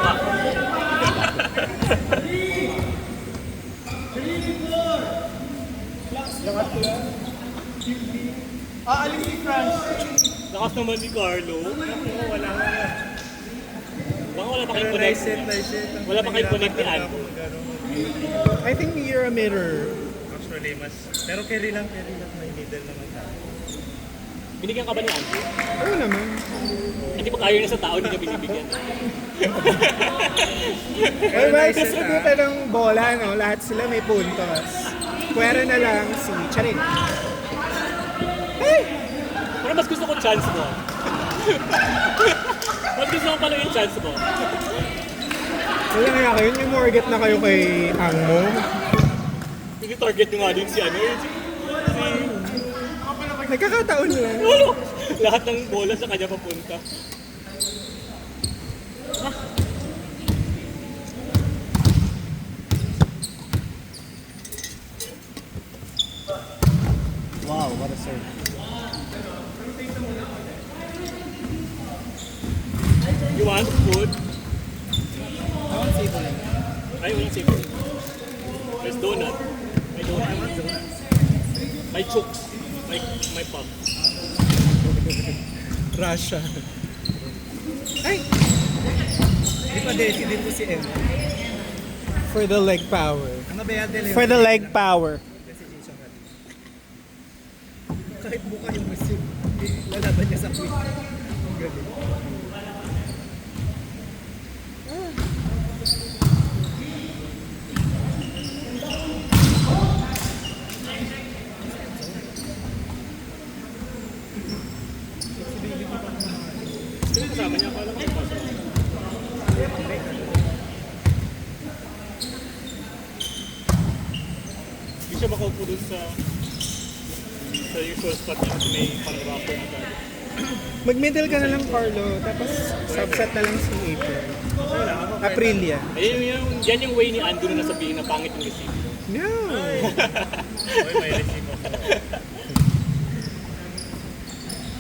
pa. Alin si France? Lakas naman ni Carlo. Wala nga. Baka wala pa Pero kayong connect. nice set. Wala pa kayong connect ni Ann. I think you're a mirror. Actually, pero carry lang may middle naman sa. Binigyan ka ba ni Ann? Oo naman. Hindi pa kayo na sa tao, hindi ka binibigyan. Well, distributed ng bola, no? Lahat sila may puntos. Pwera na lang si Charin. Pero mas gusto ko chance mo. Mas gusto ko pala yung chance mo. Wala nga kayo, yung morget na kayo kay Angmo. Hindi target nyo nga din si ano. Nagkakataon lang. Ano? Lahat ng bola sa kanya papunta. Wow, what a serve. You want food? I want savory. Ay, walang savory. There's donut. May donut. I want donut. May chooks. May pop. Russia. Ay! Di pa din po si M. For the leg power. Ano ba yan? For the leg power. Kahit buka yung receive, lalaban niya sa quick. Ang galing. Sino kasama niya? Akala ko yung pasok. Hindi siya makaupo dun sa usual spot niya kasi may pang-rapper na tayo. Mag-middle ka na lang, Carlo. Tapos subset na lang si April. Aprilia. Yan yung way ni Ando na nasabihin na pangit yung receive. No! Oy, may receive ako.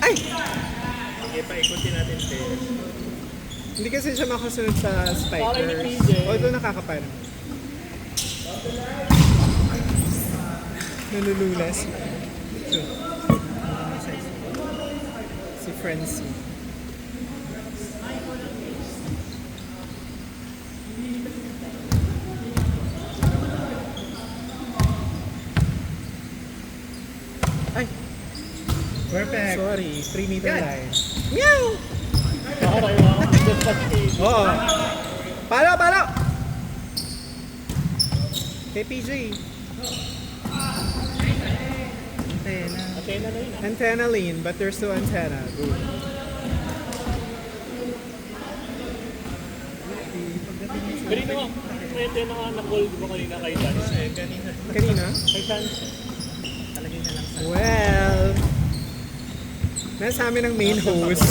Ay! Sige, paikutin natin tayo. Hindi kasi siya makasunod sa Parang ni spikers. PJ. Although nakakapan. Nalulula si Francie. Ay! Perfect. Sorry, 3-meter Yan. line. Meow! Okay, wow. Just pati. Oo. Palo, palo! Kay PJ. Antena. Atena na yun. Antenna lane, but there's still antenna. Good. Kanina nga, may atena nga na-call di ba kanina kay Chance? Kanina. Kanina? Kay Chance. Talagay na lang sa... Well, nasa amin ang main host.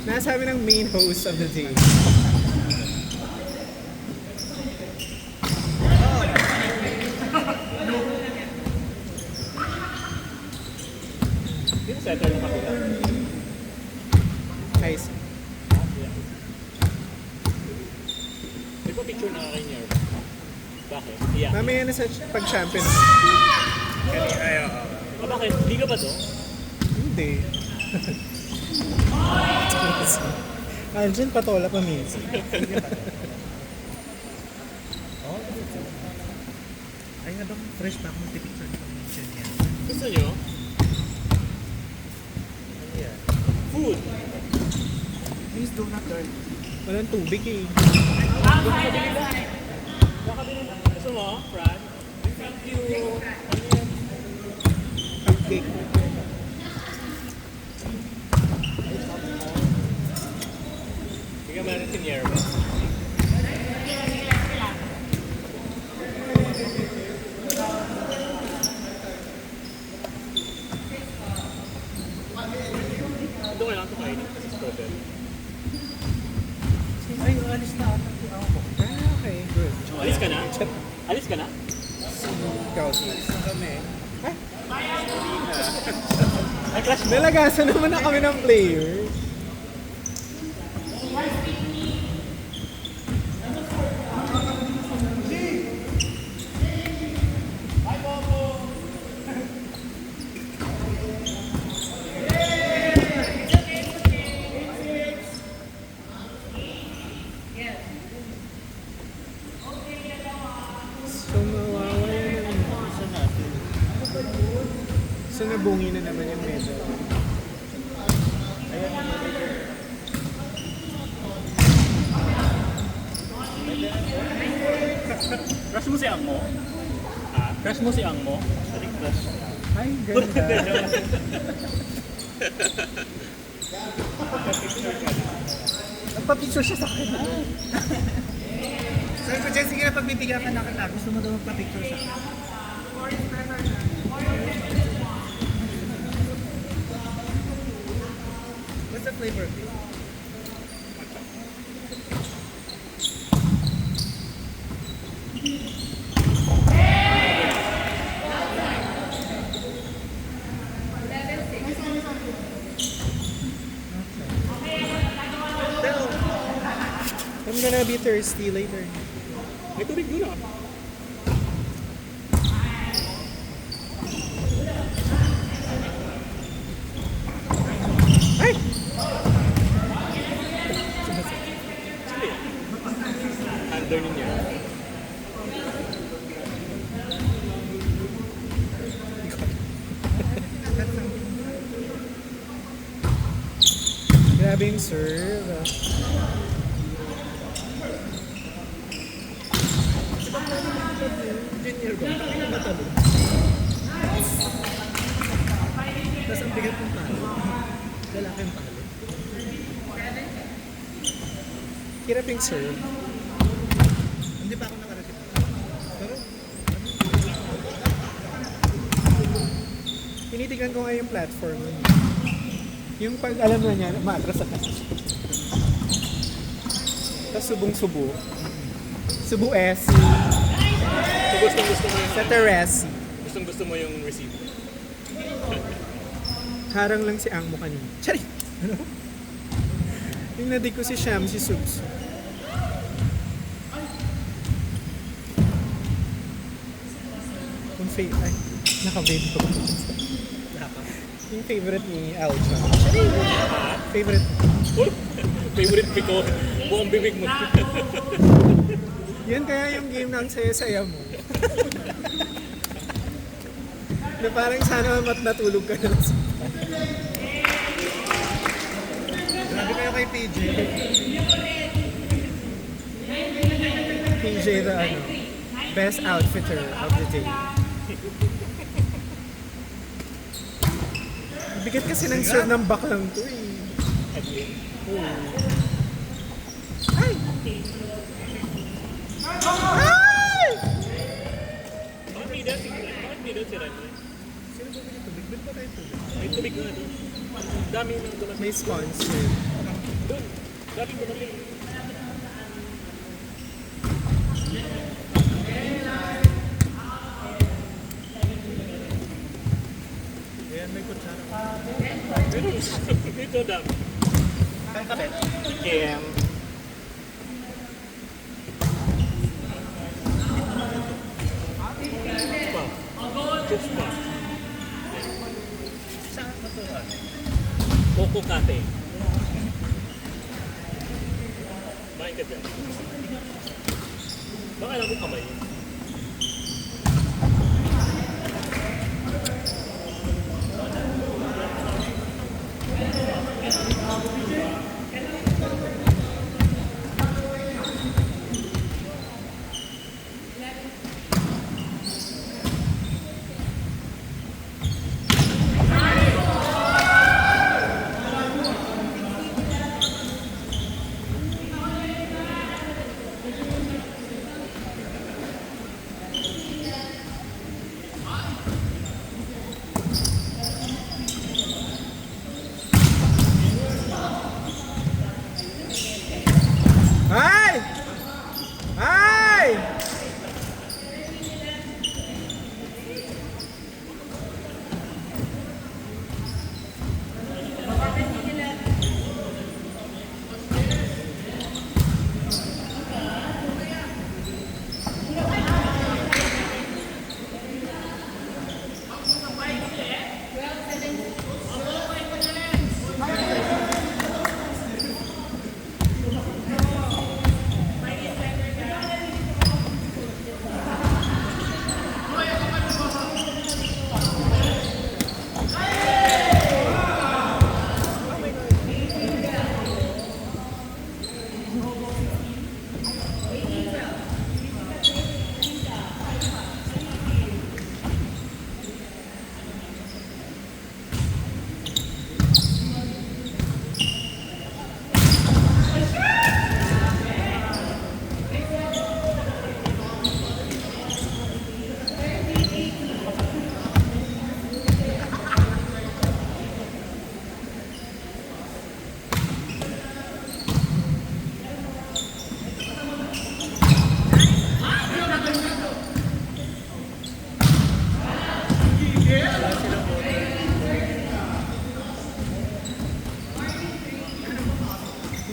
Nasa amin ang main host of the day. Dito settle na kapila. Nice. May pa picture na kay Nier. Bakit? Yeah. Mamaya na sa pag-champion. Kanina, ayaw. Ah, bakit? Hindi ka ba to? Hindi. Aljan, patola pa minsan. Ay nga bang fresh pa akong picture ni pang-mention yan. Gusto nyo? Ano yan? Food. Please do not turn. Walang tubig eh. Gusto mo, Fran? Thank you. Cupcake. Bigyan mo natin si Nier. Ito kailangan ito kainin kasi strawberry. Ay, alis na ata si ako. Okay, good. Alis ka na? Alis ka na? Ikaw. Kami. Ay, crush mo? Nalagasan naman na kami ng player. Sumalubungi na naman yung medal. Crush mo si Angmo? Ah, crush mo si Angmo? Sorry, crush. Ay, ganda. Nagpa-picture siya sa akin. Sabi ko dyan, sige na pagbibigyan ka na kita. Gusto mo daw magpa-picture sa akin. What's the flavor? I'm gonna be thirsty later. May tubig doon ah. Ay! Sige. Under niya. Grabe yung serve. Junior ba? Hindi na matalo. Tapos ang bigat ng palo. Lalaki ang palo. Hirap yung serve. Hindi pa ako nakarating. Pero, Tinitignan ko nga yung platform. Yung pag alam na niya, maatras sa kasi. Tapos subong-subo. Subo S. So gusto mo yung Sa Teresi. gusto mo yung receipt. Harang lang si Angmo kanina. Charing! Ano? Yung nadig ko si Sham, si Subs. Yung ay, naka-vape ko. Yung favorite ni Alja. Favorite. Oh, favorite pick ko. Buong bibig mo. Yan kaya yung game ng saya-saya mo. Na parang sana natulog ka na. grabe kayo kay PJ. PJ the ano, best outfitter of the day. Bigat kasi ng serve ng baklang to eh. Oo. Ay! Ay! Bakit may daw si Rani? Sino bumili tubig? Bili pa tayo tubig. May tubig nga doon. Dami nang dumating. May sponsor. Doon. Dami dumating. Ayan, may kutsara. Pero dito dami. Saan ka, Bet? Kem. Chooks pa. Saan ba ito? Coco Cate. Bain ka dyan. Baka alam mo kamay.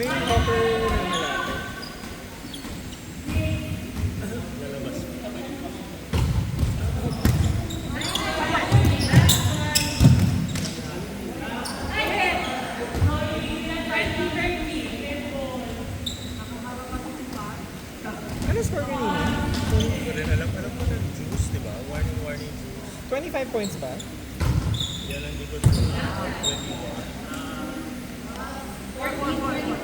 yung hopper na malaki. Lalabas. Ano score kanina? Hindi ko rin alam. Alam mo ng juice, di ba? Warning, warning juice. 25 points ba? Yan ang likod ko. 21.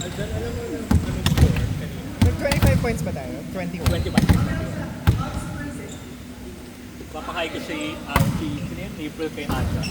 Aldan, alam mo ng anong score kanina? Nag 25 points ba tayo? 21. 25. Papakain ko si April kay Aja.